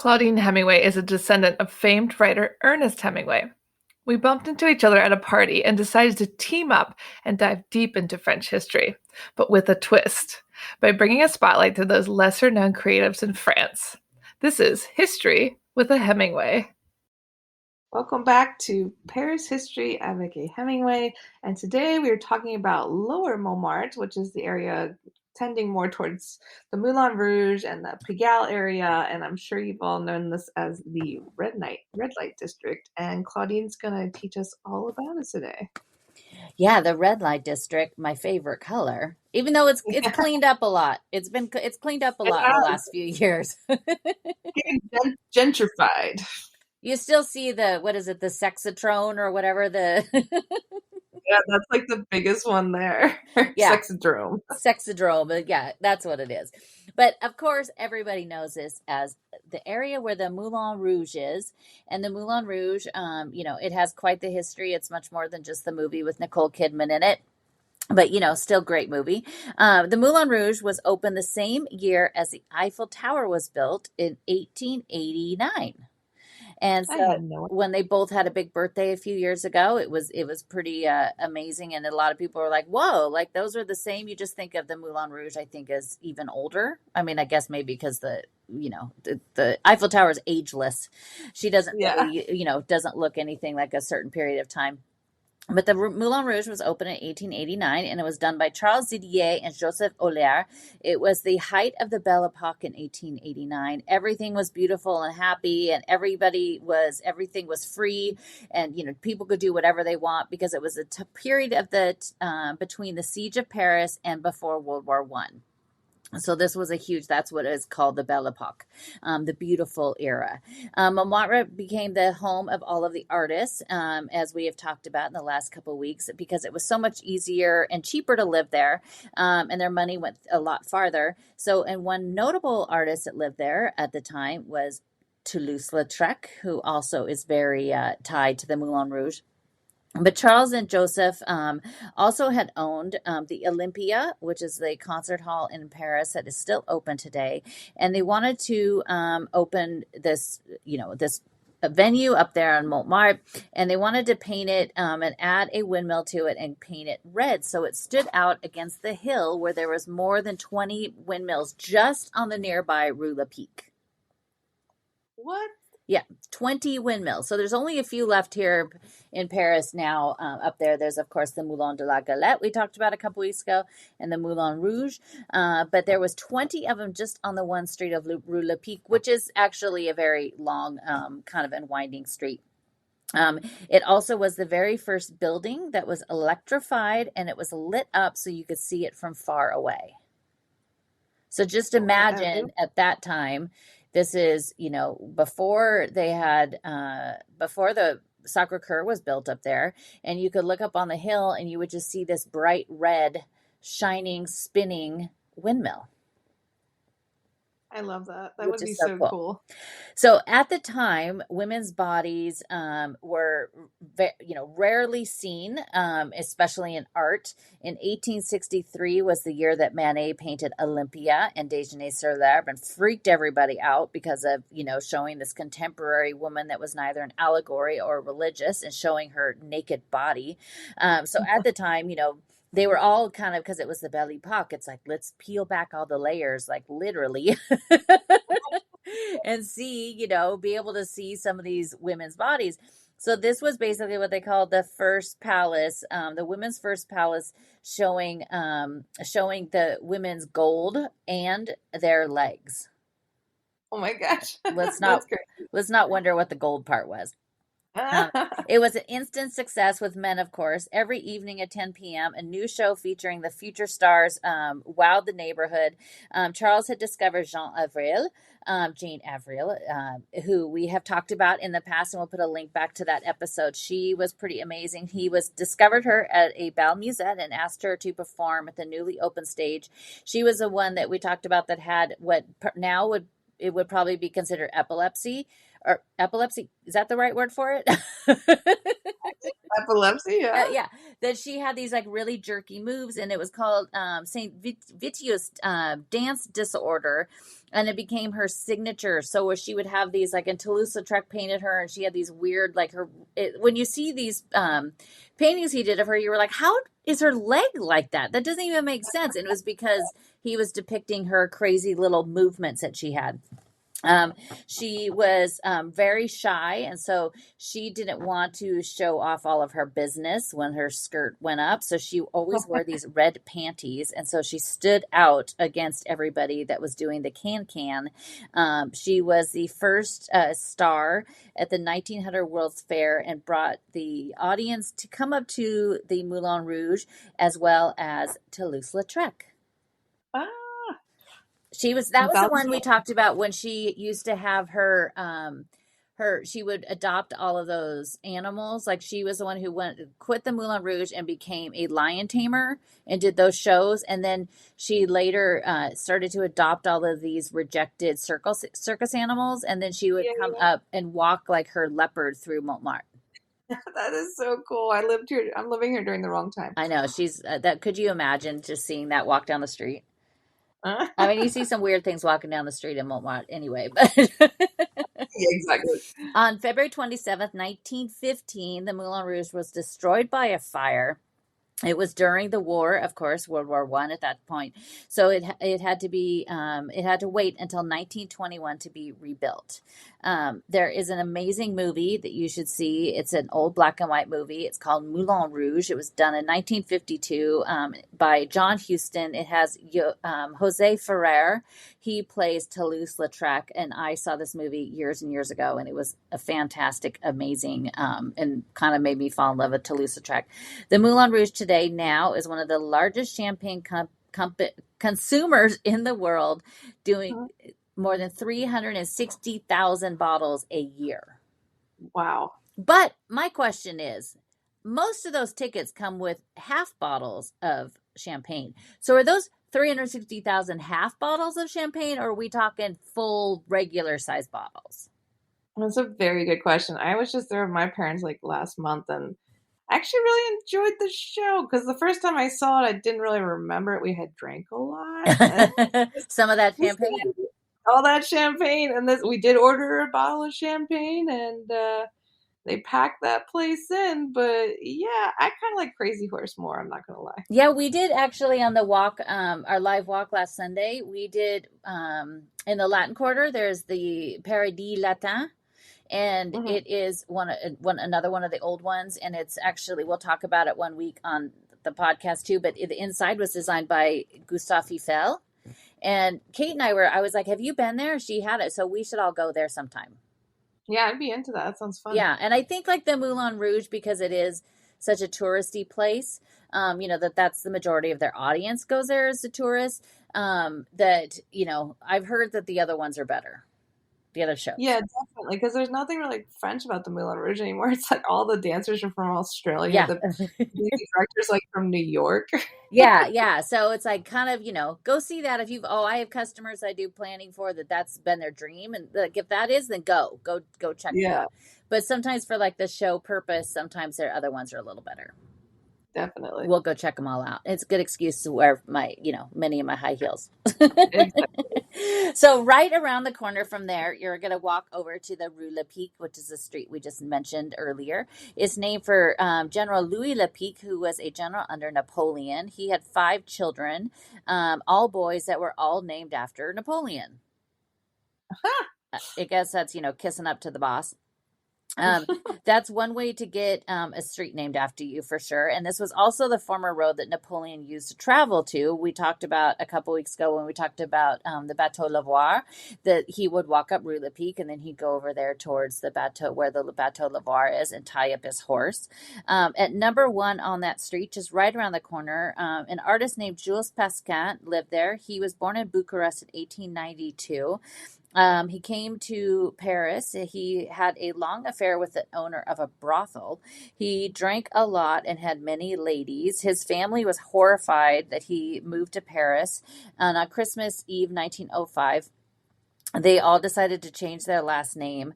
Claudine Hemingway is a descendant of famed writer Ernest Hemingway. We bumped into each other at a party and decided to team up and dive deep into French history, but with a twist, by bringing a spotlight to those lesser known creatives in France. This is History with a Hemingway. Welcome back to Paris History avec Hemingway, and today we are talking about Lower Montmartre, which is the area tending more towards the Moulin Rouge and the Pigalle area, and I'm sure you've all known this as the red light district, and Claudine's going to teach us all about it today. Yeah, the red light district, my favorite color. Even though it's cleaned up a lot. It's cleaned up a lot in the last few years. Getting gentrified. You still see the Sexatrone or whatever the Yeah, that's like the biggest one there. Yeah. Sexadrome. But yeah, that's what it is. But of course, everybody knows this as the area where the Moulin Rouge is. And the Moulin Rouge, it has quite the history. It's much more than just the movie with Nicole Kidman in it. But, still great movie. The Moulin Rouge was opened the same year as the Eiffel Tower was built in 1889. And so when they both had a big birthday a few years ago, it was pretty amazing. And a lot of people were like, whoa, like those are the same. You just think of the Moulin Rouge, I think, as even older. I mean, I guess maybe because the Eiffel Tower is ageless. She doesn't really, doesn't look anything like a certain period of time. But the Moulin Rouge was opened in 1889, and it was done by Charles Didier and Joseph Auler. It was the height of the Belle Epoque in 1889. Everything was beautiful and happy, and everything was free, and people could do whatever they want because it was a period of between the Siege of Paris and before World War I. So this was that's what is called the Belle Epoque, the beautiful era. Montmartre became the home of all of the artists, as we have talked about in the last couple of weeks, because it was so much easier and cheaper to live there, and their money went a lot farther. So, and one notable artist that lived there at the time was Toulouse-Lautrec, who also is very tied to the Moulin Rouge. But Charles and Joseph also had owned the Olympia, which is the concert hall in Paris that is still open today. And they wanted to open this venue up there on Montmartre, and they wanted to paint it and add a windmill to it and paint it red. So it stood out against the hill where there was more than 20 windmills just on the nearby Rue La Pique. What? Yeah, 20 windmills. So there's only a few left here in Paris now. Up there, there's, of course, the Moulin de la Galette we talked about a couple weeks ago, and the Moulin Rouge. But there was 20 of them just on the one street of Rue La Pique, which is actually a very long, kind of and winding street. It also was the very first building that was electrified, and it was lit up so you could see it from far away. So just imagine at that time. This is, before the Sacre-Cœur was built up there, and you could look up on the hill and you would just see this bright red, shining, spinning windmill. I love that. That would be so cool. So at the time, women's bodies were, rarely seen, especially in art. In 1863 was the year that Manet painted Olympia and Déjeuner sur l'herbe and freaked everybody out because of, showing this contemporary woman that was neither an allegory or religious and showing her naked body. So at the time, they were all kind of, because it was the Belle Epoque, it's like, let's peel back all the layers, like literally, and see, be able to see some of these women's bodies. So this was basically what they called the first palace, the women's first palace, showing the women's gold and their legs. Oh my gosh. Let's not wonder what the gold part was. It was an instant success with men, of course. Every evening at 10 p.m., a new show featuring the future stars wowed the neighborhood. Charles had discovered Jane Avril, who we have talked about in the past, and we'll put a link back to that episode. She was pretty amazing. He discovered her at a bal musette and asked her to perform at the newly opened stage. She was the one that we talked about that had what now would probably be considered epilepsy. Or epilepsy, is that the right word for it? Epilepsy, yeah. Yeah, that she had these like really jerky moves, and it was called Saint Vitius dance disorder, and it became her signature. So she would have these like, and Toulouse-Lautrec painted her, and she had these weird like when you see these paintings he did of her, you were like, how is her leg like that? That doesn't even make sense. And it was because he was depicting her crazy little movements that she had. She was very shy, and so she didn't want to show off all of her business when her skirt went up. So she always wore these red panties, and so she stood out against everybody that was doing the can-can. She was the first star at the 1900 World's Fair and brought the audience to come up to the Moulin Rouge as well as Toulouse-Lautrec. Ah, That was the one we talked about when she used to have her she would adopt all of those animals. Like she was the one who quit the Moulin Rouge and became a lion tamer and did those shows. And then she later started to adopt all of these rejected circus animals. And then she would come up and walk like her leopard through Montmartre. That is so cool. I'm living here during the wrong time. I know. She's that. Could you imagine just seeing that walk down the street? I mean, you see some weird things walking down the street in Montmartre anyway, but exactly. On February 27th, 1915, the Moulin Rouge was destroyed by a fire. It was during the war, of course, World War I at that point. So it had to wait until 1921 to be rebuilt. There is an amazing movie that you should see. It's an old black and white movie. It's called Moulin Rouge. It was done in 1952 by John Huston. It has Jose Ferrer. He plays Toulouse-Lautrec, and I saw this movie years and years ago, and it was a fantastic, amazing, and kind of made me fall in love with Toulouse-Lautrec. The Moulin Rouge today now is one of the largest champagne consumers in the world, doing more than 360,000 bottles a year. Wow. But my question is, most of those tickets come with half bottles of champagne. So are those 360,000 half bottles of champagne, or are we talking full regular size bottles? That's a very good question. I was just there with my parents like last month, and I actually really enjoyed the show because the first time I saw it, I didn't really remember it. We had drank a lot. Some of that champagne. All that champagne. And we did order a bottle of champagne, and they packed that place in. But yeah, I kind of like Crazy Horse more. I'm not going to lie. Yeah, we did actually on the walk, our live walk last Sunday. We did in the Latin Quarter, there's the Paradis Latin. And it is another one of the old ones. And it's actually, we'll talk about it one week on the podcast too, but the inside was designed by Gustave Eiffel. And Kate and I was like, have you been there? She had it. So we should all go there sometime. Yeah, I'd be into that. That sounds fun. Yeah. And I think like the Moulin Rouge, because it is such a touristy place, that's the majority of their audience goes there as a tourist, that, I've heard that the other ones are better. The other shows. Yeah, definitely. Because there's nothing really French about the Moulin Rouge anymore. It's like all the dancers are from Australia. Yeah. The director's like from New York. Yeah. So it's like kind of, go see that if I have customers I do planning for that's been their dream. And like, if that is, then go check it out. But sometimes for like the show purpose, sometimes their other ones are a little better. Definitely. We'll go check them all out. It's a good excuse to wear many of my high heels. So right around the corner from there, you're going to walk over to the Rue Lepic, which is a street we just mentioned earlier. It's named for General Louis Lepic, who was a general under Napoleon. He had 5 children, all boys that were all named after Napoleon. I guess that's, kissing up to the boss. That's one way to get a street named after you for sure. And this was also the former road that Napoleon used to travel to. We talked about a couple weeks ago when we talked about the Bateau Lavoir, that he would walk up Rue Lepic and then he'd go over there towards the Bateau, where the Bateau Lavoir is, and tie up his horse. At number 1 on that street, just right around the corner, an artist named Jules Pascin lived there. He was born in Bucharest in 1892. He came to Paris. He had a long affair with the owner of a brothel. He drank a lot and had many ladies. His family was horrified that he moved to Paris. And on Christmas Eve, 1905, They all decided to change their last name,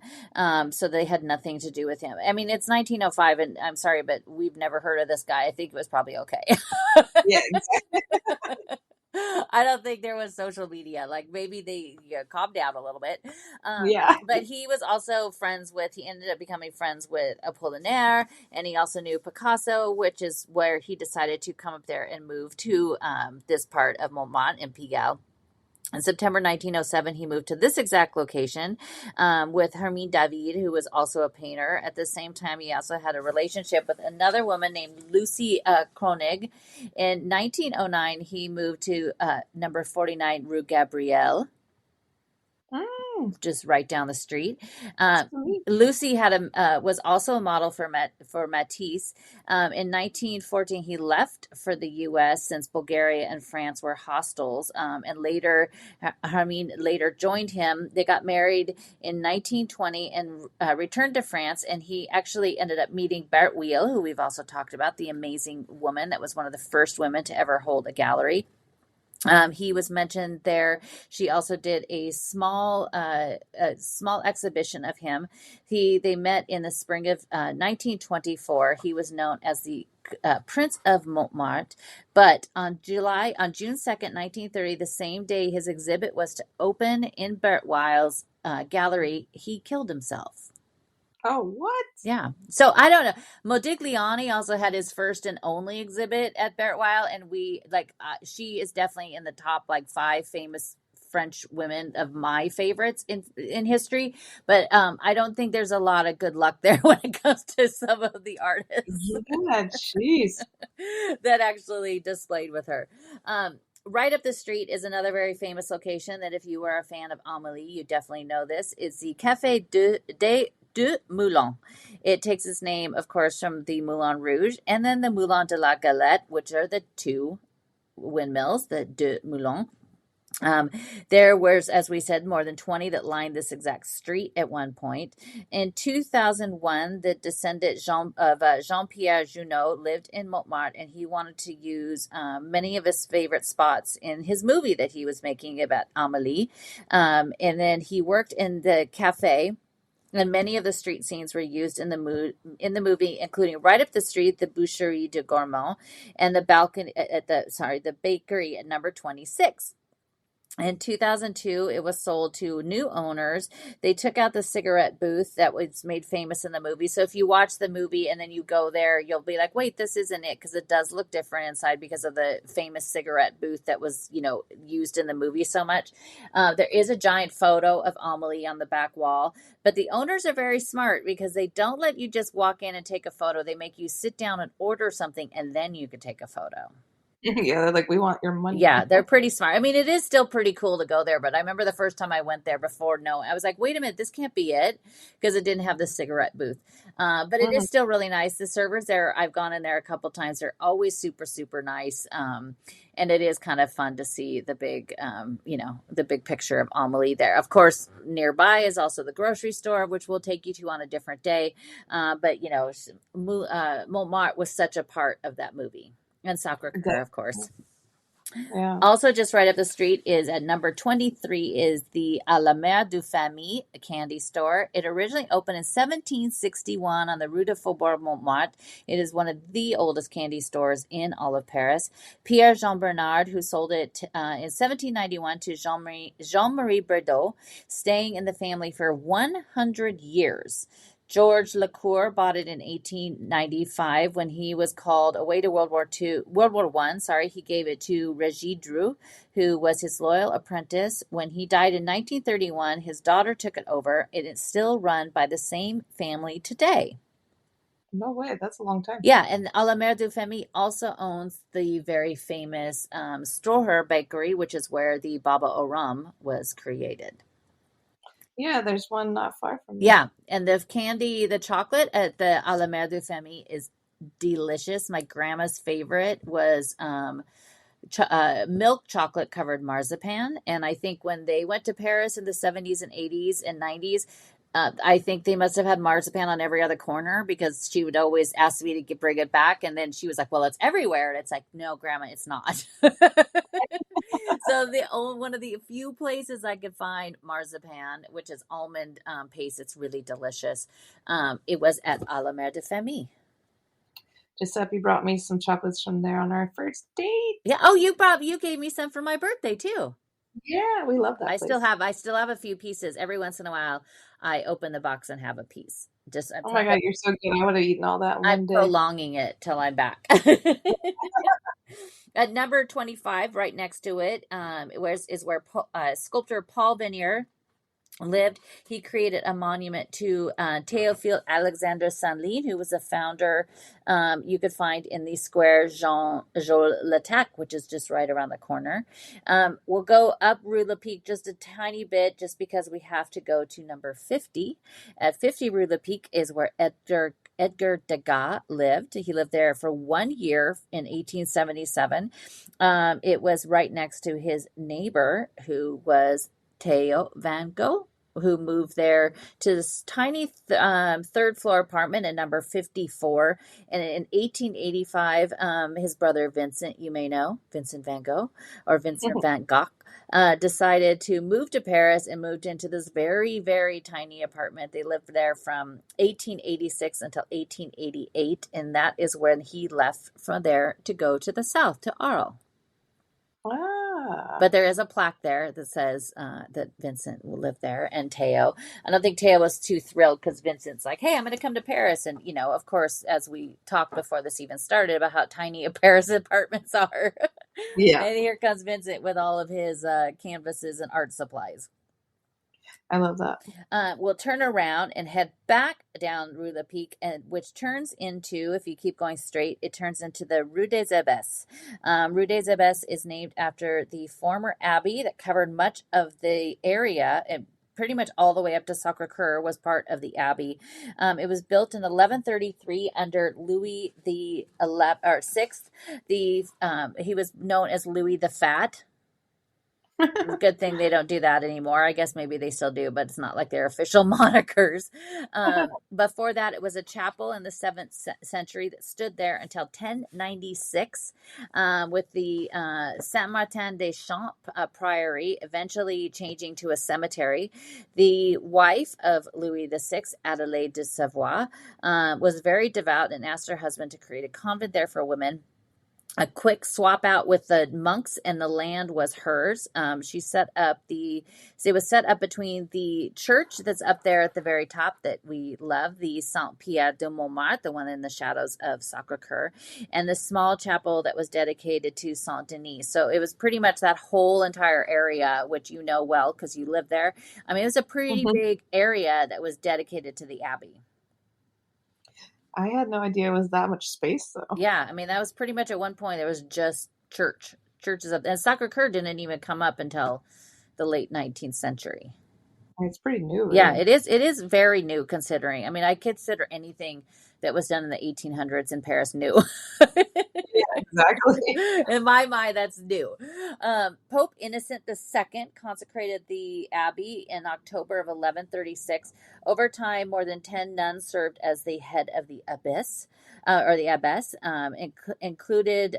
so they had nothing to do with him. I mean, it's 1905, and I'm sorry, but we've never heard of this guy. I think it was probably okay. Yeah, exactly. I don't think there was social media. Like maybe they calmed down a little bit. Yeah. But he was also friends with, he ended up becoming friends with Apollinaire, and he also knew Picasso, which is where he decided to come up there and move to this part of Montmartre in Pigalle. In September 1907, he moved to this exact location with Hermine David, who was also a painter. At the same time, he also had a relationship with another woman named Lucy Kronig. In 1909, he moved to number 49 Rue Gabrielle, just right down the street. Sweet. Lucy had was also a model for Matisse. In 1914, he left for the U.S. since Bulgaria and France were hostiles, and later, Hermine later joined him. They got married in 1920 and returned to France. And he actually ended up meeting Berthe Weil, who we've also talked about, the amazing woman that was one of the first women to ever hold a gallery. He was mentioned there. She also did a small exhibition of him. They met in the spring of 1924. He was known as the Prince of Montmartre, but on June 2nd, 1930, the same day his exhibit was to open in Berthe Weil's gallery, he killed himself. Oh, what? Yeah. So I don't know. Modigliani also had his first and only exhibit at Berthe Weil, and she is definitely in the top like 5 famous French women of my favorites in history. But I don't think there's a lot of good luck there when it comes to some of the artists Yeah, jeez. that actually displayed with her. Right up the street is another very famous location that if you were a fan of Amélie, you definitely know this. It's the Café de Moulin. It takes its name, of course, from the Moulin Rouge and then the Moulin de la Galette, which are the 2 windmills, the de Moulin. There was, as we said, more than 20 that lined this exact street at one point. In 2001, the descendant Jean-Pierre Junot lived in Montmartre, and he wanted to use many of his favorite spots in his movie that he was making about Amélie. And then he worked in the cafe. And many of the street scenes were used in the movie, including right up the street, the Boucherie de Gourmand, and the balcony the bakery at number 26. In 2002, it was sold to new owners. They took out the cigarette booth that was made famous in the movie. So if you watch the movie and then you go there, you'll be like, wait, this isn't it, because it does look different inside because of the famous cigarette booth that was, used in the movie so much. There is a giant photo of Amélie on the back wall, but the owners are very smart because they don't let you just walk in and take a photo. They make you sit down and order something, and then you can take a photo. Yeah, they're like, we want your money. Yeah, they're pretty smart. I mean, it is still pretty cool to go there, but I remember the first time I went there before, no, I was like, wait a minute, this can't be it, because it didn't have the cigarette booth. But it is still really nice. The servers there, I've gone in there a couple times. They're always super, super nice. And it is kind of fun to see the big, the big picture of Amélie there. Of course, nearby is also the grocery store, which we'll take you to on a different day. But, Montmartre was such a part of that movie. And Sacré-Cœur, of course. Yeah. Also, just right up the street is at number 23 is the À la Mère du Famille candy store. It originally opened in 1761 on the Rue de Faubourg Montmartre. It is one of the oldest candy stores in all of Paris. Pierre Jean Bernard, who sold it in 1791 to Jean-Marie Berdaud, staying in the family for 100 years. George Lacour bought it in 1895 when he was called away to World War I. He gave it to Régis Dru, who was his loyal apprentice. When he died in 1931, his daughter took it over. It is still run by the same family today. No way, that's a long time. Yeah, and À la Mère du Famille also owns the very famous Stroher Bakery, which is where the Baba au Rhum was created. Yeah, there's one not far from me. Yeah, and the chocolate at the À la Mère du Famille is delicious. My grandma's favorite was milk chocolate covered marzipan. And I think when they went to Paris in the 70s and 80s and 90s, I think they must have had marzipan on every other corner, because she would always ask me to bring it back. And then she was like, well, it's everywhere. And it's like, no, Grandma, it's not. So the only one of the few places I could find marzipan, which is almond paste, it's really delicious. It was at A la Mer de Famille. Giuseppe brought me some chocolates from there on our first date. Yeah. Oh, you gave me some for my birthday too. Yeah, we love that place. I still have a few pieces. Every once in a while, I open the box and have a piece. Just Oh my God, you're so good. I would have eaten all that in I'm one day. prolonging it till I'm back. At number 25, right next to it, is where sculptor Paul Venier lived. He created a monument to Théophile Alexander Sanlin, who was a founder. You could find in the square Jean Latac, which is just right around the corner. We'll go up Rue Lepic just a tiny bit, just because we have to go to number 50. At 50 Rue Lepic is where Edgar Degas lived. He lived there for 1 year in 1877. It was right next to his neighbor, who was Theo Van Gogh, who moved there to this tiny third floor apartment at number 54. And in 1885, his brother Vincent, you may know, Vincent Van Gogh or Vincent Van Gogh, decided to move to Paris and moved into this very, very tiny apartment. They lived there from 1886 until 1888. And that is when he left from there to go to the south, to Arles. Ah. But there is a plaque there that says that Vincent will live there, and Theo. I don't think Theo was too thrilled, because Vincent's like, hey, I'm going to come to Paris. And, of course, as we talked before this even started about how tiny Paris apartments are. Yeah. And here comes Vincent with all of his canvases and art supplies. I love that. We'll turn around and head back down Rue Lepic, which turns into, if you keep going straight, it turns into the Rue des Abbesses. Rue des Abbesses is named after the former abbey that covered much of the area, and pretty much all the way up to Sacré-Cœur was part of the abbey. It was built in 1133 under Louis the 6th. He was known as Louis the Fat. Good thing they don't do that anymore. I guess maybe they still do, but it's not like their official monikers. Before that, it was a chapel in the 7th century that stood there until 1096, with the Saint Martin des Champs priory eventually changing to a cemetery. The wife of Louis VI, Adelaide de Savoie, was very devout and asked her husband to create a convent there for women. A quick swap out with the monks, and the land was hers. She set up it was set up between the church that's up there at the very top that we love, the Saint Pierre de Montmartre, the one in the shadows of Sacré-Cœur, and the small chapel that was dedicated to Saint Denis. So it was pretty much that whole entire area, which you know well because you live there. I mean, it was a pretty big area that was dedicated to the abbey. I had no idea it was that much space, though. Yeah, I mean, that was pretty much at one point, it was just churches up. And Sacré-Cœur didn't even come up until the late 19th century. It's pretty new, really. Yeah, it is. It is very new, considering. I mean, I consider anything that was done in the 1800s in Paris new. Yeah, exactly. In my mind, that's new. Pope Innocent II consecrated the abbey in October of 1136. Over time, more than 10 nuns served as the head of the abbess, included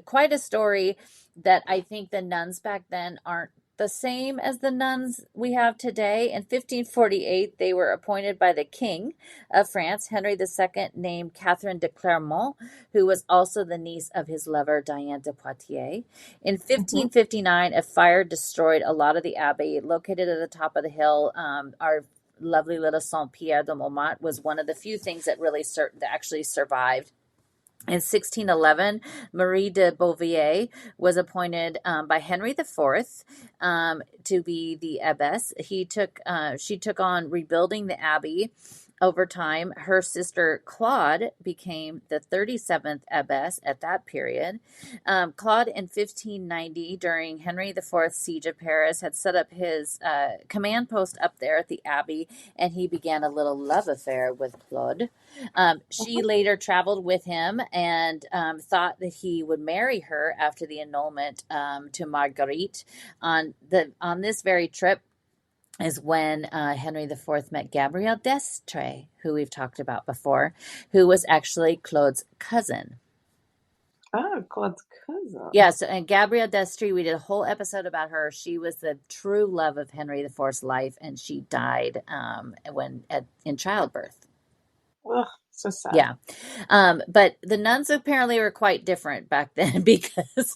quite a story that I think the nuns back then aren't the same as the nuns we have today. In 1548, they were appointed by the King of France, Henry II, named Catherine de Clermont, who was also the niece of his lover, Diane de Poitiers. In 1559, a fire destroyed a lot of the abbey. Located at the top of the hill, our lovely little Saint Pierre de Montmartre was one of the few things that really that actually survived. In 1611, Marie de Beauvier was appointed by Henry IV to be the abbess. She took on rebuilding the abbey. Over time, her sister Claude became the 37th abbess at that period. Claude, in 1590, during Henry IV's siege of Paris, had set up his command post up there at the abbey, and he began a little love affair with Claude. She later traveled with him and thought that he would marry her after the annulment to Marguerite. On this very trip is when Henry IV met Gabrielle d'Estrées, who we've talked about before, who was actually Claude's cousin. Oh, Claude's cousin. Yeah, so and Gabrielle d'Estrée, we did a whole episode about her. She was the true love of Henry IV's life, and she died in childbirth. Ugh, so sad. Yeah. But the nuns apparently were quite different back then because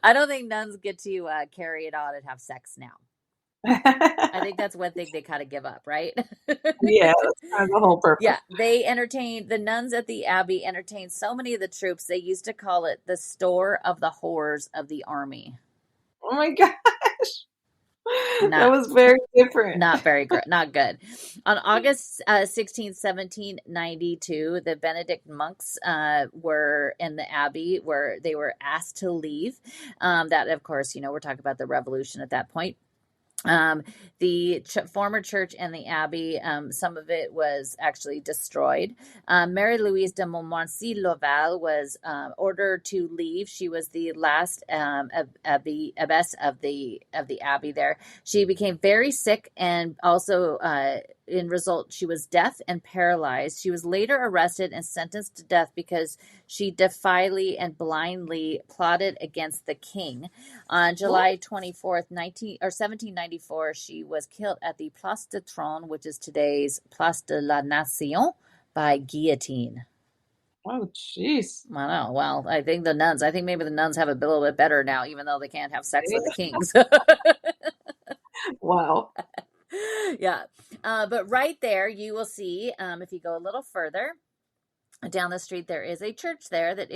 I don't think nuns get to carry it on and have sex now. I think that's one thing they kind of give up, right? Yeah, that's kind of the whole purpose. Yeah, the nuns at the abbey entertained so many of the troops, they used to call it the store of the whores of the army. Oh my gosh. That Not was very different. not very good, not good. On August 16th, 1792, the Benedict monks were in the abbey where they were asked to leave. That, of course, we're talking about the revolution at that point. The former church and the abbey, some of it was actually destroyed. Mary Louise de Montmorency Laval was ordered to leave. She was the last abbess of the abbey there. She became very sick, and also in result, she was deaf and paralyzed. She was later arrested and sentenced to death because she defiantly and blindly plotted against the king. On July 24th, 1794, she was killed at the Place de Trône, which is today's Place de la Nation, by guillotine. Oh, jeez. I know. Well, I think maybe the nuns have it a little bit better now, even though they can't have sex with the kings. Wow. Yeah. But right there, you will see, if you go a little further down the street, there is a church there that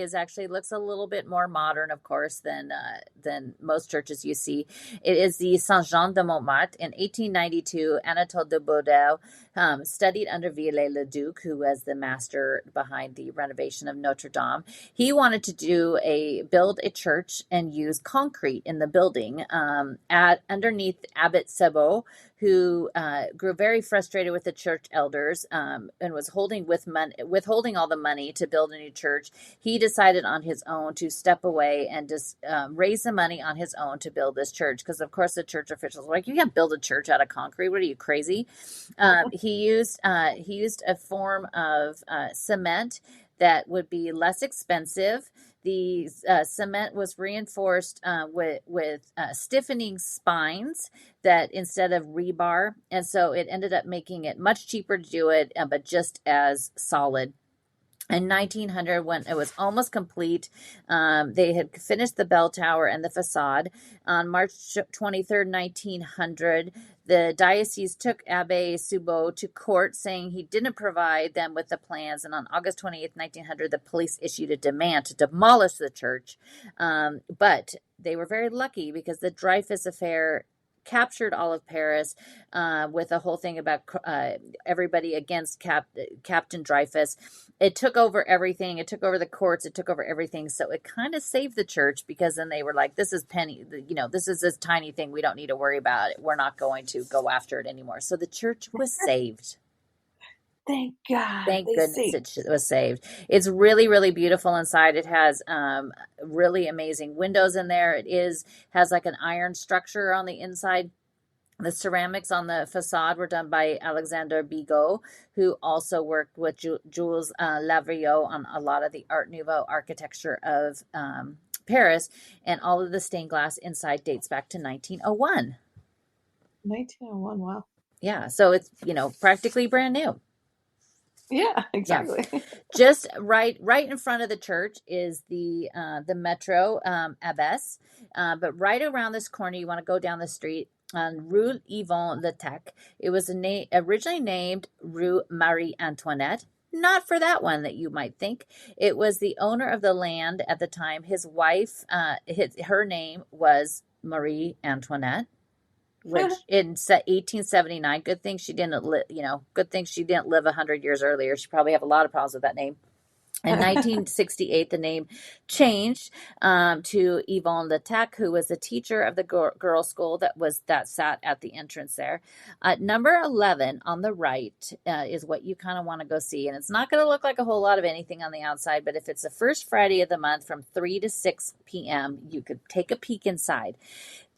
looks a little bit more modern, of course, than most churches you see. It is the Saint Jean de Montmartre. In 1892, Anatole de Baudel studied under Viollet-le-Duc, who was the master behind the renovation of Notre Dame. He wanted to build a church and use concrete in the building. Underneath Abbot Sebot, who grew very frustrated with the church elders and was withholding all the money to build a new church, he decided on his own to step away and just raise the money on his own to build this church. Because, of course, the church officials were like, you can't build a church out of concrete. What are you, crazy? He used a form of cement that would be less expensive. The cement was reinforced with stiffening spines that instead of rebar, and so it ended up making it much cheaper to do it, but just as solid. In 1900, when it was almost complete, they had finished the bell tower and the facade. On March 23rd, 1900, the diocese took Abbe Subot to court, saying he didn't provide them with the plans. And on August 28th, 1900, the police issued a demand to demolish the church. But they were very lucky because the Dreyfus affair captured all of Paris with a whole thing about everybody against Captain Dreyfus. It took over everything. It took over the courts. It took over everything. So it kind of saved the church, because then they were like, this is this is this tiny thing. We don't need to worry about it. We're not going to go after it anymore. So the church was saved. Thank God. Thank goodness it was saved. It's really, really beautiful inside. It has really amazing windows in there. Has like an iron structure on the inside. The ceramics on the facade were done by Alexander Bigot, who also worked with Jules Lavrieux on a lot of the Art Nouveau architecture of Paris. And all of the stained glass inside dates back to 1901. 1901, wow. Yeah, so it's, practically brand new. Yeah, exactly. Yeah. Just right in front of the church is the Metro Abbess. But right around this corner, you want to go down the street on Rue Yvon Le Tech. It was originally named Rue Marie Antoinette. Not for that one that you might think. It was the owner of the land at the time. His wife, her name was Marie Antoinette, which in 1879. Good thing she didn't live 100 years earlier. She probably have a lot of problems with that name. In 1968, the name changed to Yvonne Letac, who was the teacher of the girls' school that sat at the entrance there. Number 11 on the right is what you kind of want to go see. And it's not going to look like a whole lot of anything on the outside, but if it's the first Friday of the month from 3 to 6 p.m., you could take a peek inside.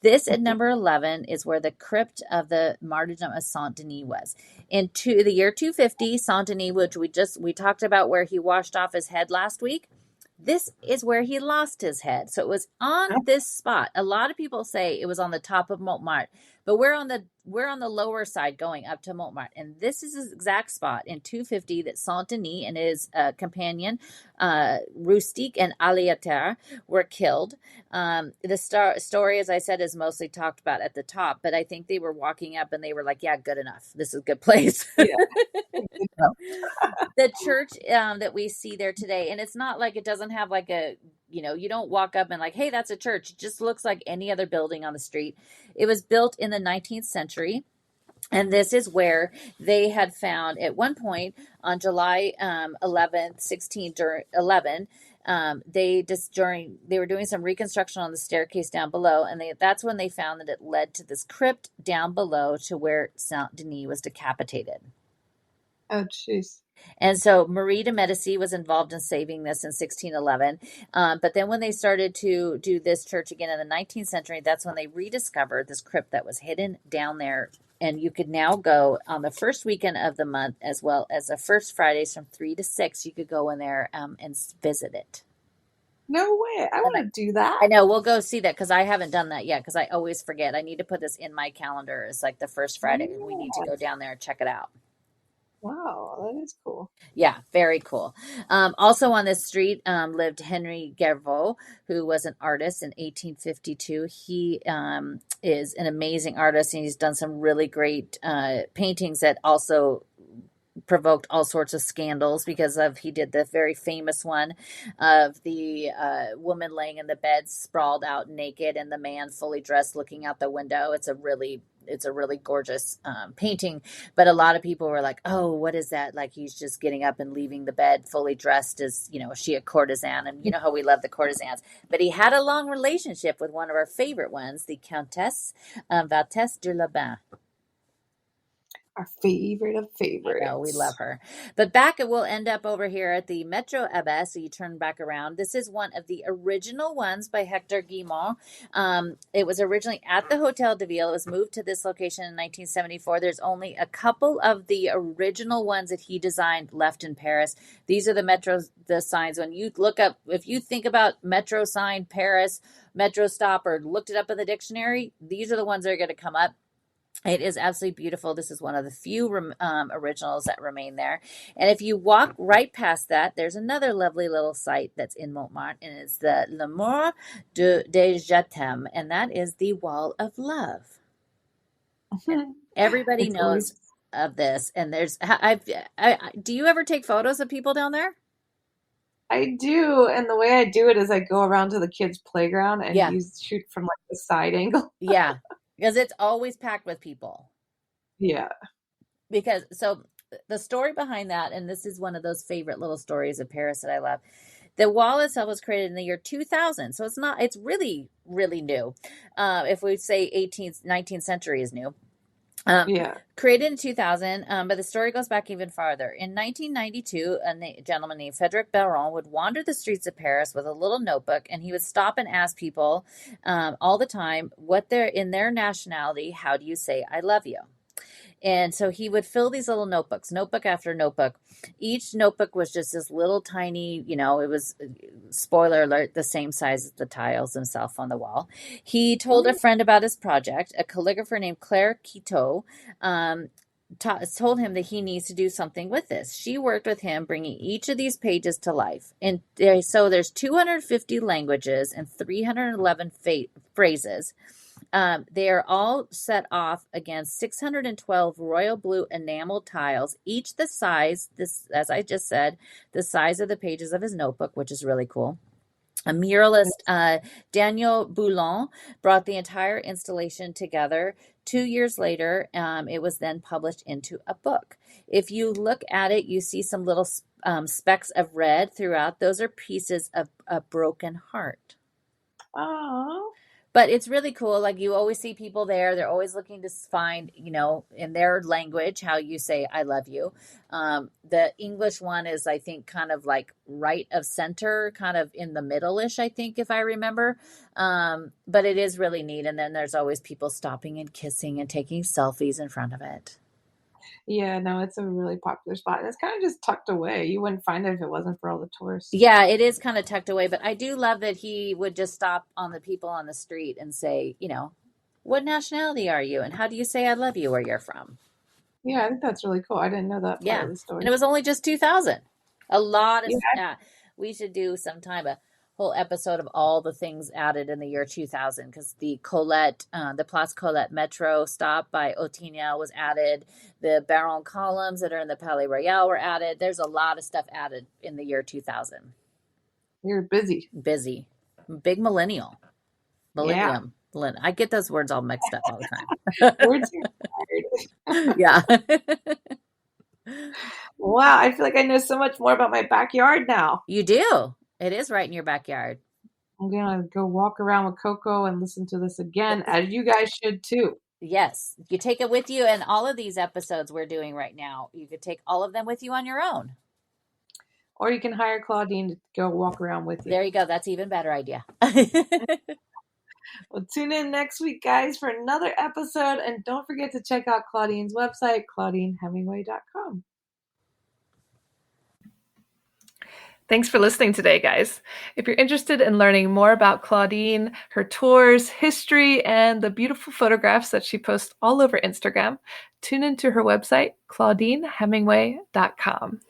This at number 11 is where the crypt of the martyrdom of Saint Denis was. In the year 250, Saint Denis, which we talked about where he washed off his head last week, This is where he lost his head. So it was on this spot. A lot of people say it was on the top of Montmartre, but we're on the lower side going up to Montmartre, and this is his exact spot in 250 that Saint Denis and his companion Rustique and Aliéter were killed. The story, as I said, is mostly talked about at the top, but I think they were walking up and they were like, "Yeah, good enough. This is a good place." Yeah. The church that we see there today, and it's not like it doesn't have like a, you don't walk up and like, hey, that's a church. It just looks like any other building on the street. It was built in the 19th century. And this is where they had found at one point on July 11th, 1611, they were doing some reconstruction on the staircase down below, and that's when they found that it led to this crypt down below to where Saint Denis was decapitated. Oh, jeez. And so Marie de Medici was involved in saving this in 1611. But then when they started to do this church again in the 19th century, that's when they rediscovered this crypt that was hidden down there. And you could now go on the first weekend of the month, as well as the first Fridays from 3 to 6. You could go in there and visit it. No way. I want to do that. I know. We'll go see that because I haven't done that yet because I always forget. I need to put this in my calendar. It's like the first Friday. Yeah. We need to go down there and check it out. Wow, that is cool. Yeah, very cool. Also on this street lived Henry Gervaux, who was an artist in 1852. He is an amazing artist, and he's done some really great paintings that also provoked all sorts of scandals because he did the very famous one of the woman laying in the bed sprawled out naked and the man fully dressed looking out the window. It's a really gorgeous painting, but a lot of people were like, oh, what is that? Like he's just getting up and leaving the bed fully dressed as, is she a courtesan? And you know how we love the courtesans, but he had a long relationship with one of our favorite ones, the Countess Valtesse de Laban. Our favorite of favorites. I know, we love her. But we'll end up over here at the Metro Abbesse. So you turn back around. This is one of the original ones by Hector Guimont. It was originally at the Hotel de Ville. It was moved to this location in 1974. There's only a couple of the original ones that he designed left in Paris. These are the signs. When you look up, if you think about Metro sign, Paris, Metro stop, or looked it up in the dictionary, these are the ones that are going to come up. It is absolutely beautiful. This is one of the few originals that remain there. And if you walk right past that, there's another lovely little site that's in Montmartre, and it's the Le Mur de Je t'aime, and that is the Wall of Love. Everybody knows of this, and do you ever take photos of people down there? I do, and the way I do it is I go around to the kids' playground and shoot from like the side angle. Yeah. Because it's always packed with people. Yeah. So the story behind that, and this is one of those favorite little stories of Paris that I love. The wall itself was created in the year 2000. So it's really, really new. If we say 19th century is new. Created in 2000, but the story goes back even farther. In 1992, a gentleman named Frédéric Baron would wander the streets of Paris with a little notebook, and he would stop and ask people all the time what they're in their nationality. How do you say I love you? And so he would fill these little notebooks, notebook after notebook. Each notebook was just this little tiny, it was, spoiler alert, the same size as the tiles themselves on the wall. He told a friend about his project. A calligrapher named Claire Quito told him that he needs to do something with this. She worked with him, bringing each of these pages to life. And so there's 250 languages and 311 phrases. They are all set off against 612 royal blue enamel tiles, each the size, as I just said, the size of the pages of his notebook, which is really cool. A muralist, Daniel Boulon, brought the entire installation together. 2 years later, it was then published into a book. If you look at it, you see some little specks of red throughout. Those are pieces of a broken heart. Aww. But it's really cool. Like you always see people there. They're always looking to find, in their language, how you say, I love you. The English one is, I think, kind of like right of center, kind of in the middle-ish, I think, if I remember. But it is really neat. And then there's always people stopping and kissing and taking selfies in front of it. Yeah, no, it's a really popular spot. And it's kind of just tucked away. You wouldn't find it if it wasn't for all the tourists. Yeah, it is kind of tucked away, but I do love that he would just stop on the people on the street and say, what nationality are you? And how do you say I love you where you're from? Yeah, I think that's really cool. I didn't know that part Yeah. of the story. And it was only just 2000. A lot of, Yeah, we should do sometime a whole episode of all the things added in the year 2000 because the Colette, the Place Colette Metro stop by Otigny was added. The Baron columns that are in the Palais Royal were added. There's a lot of stuff added in the year 2000. you're busy. Busy. Big millennial. Yeah. Millennium. I get those words all mixed up all the time. Words are hard. Yeah. Wow, I feel like I know so much more about my backyard now. You do. It is right in your backyard. I'm gonna go walk around with Coco and listen to this again, as you guys should too. Yes. You take it with you, and all of these episodes we're doing right now, you could take all of them with you on your own. Or you can hire Claudine to go walk around with you. There you go. That's an even better idea. Well, tune in next week, guys, for another episode. And don't forget to check out Claudine's website, claudinehemingway.com. Thanks for listening today, guys. If you're interested in learning more about Claudine, her tours, history, and the beautiful photographs that she posts all over Instagram, tune into her website, claudinehemingway.com.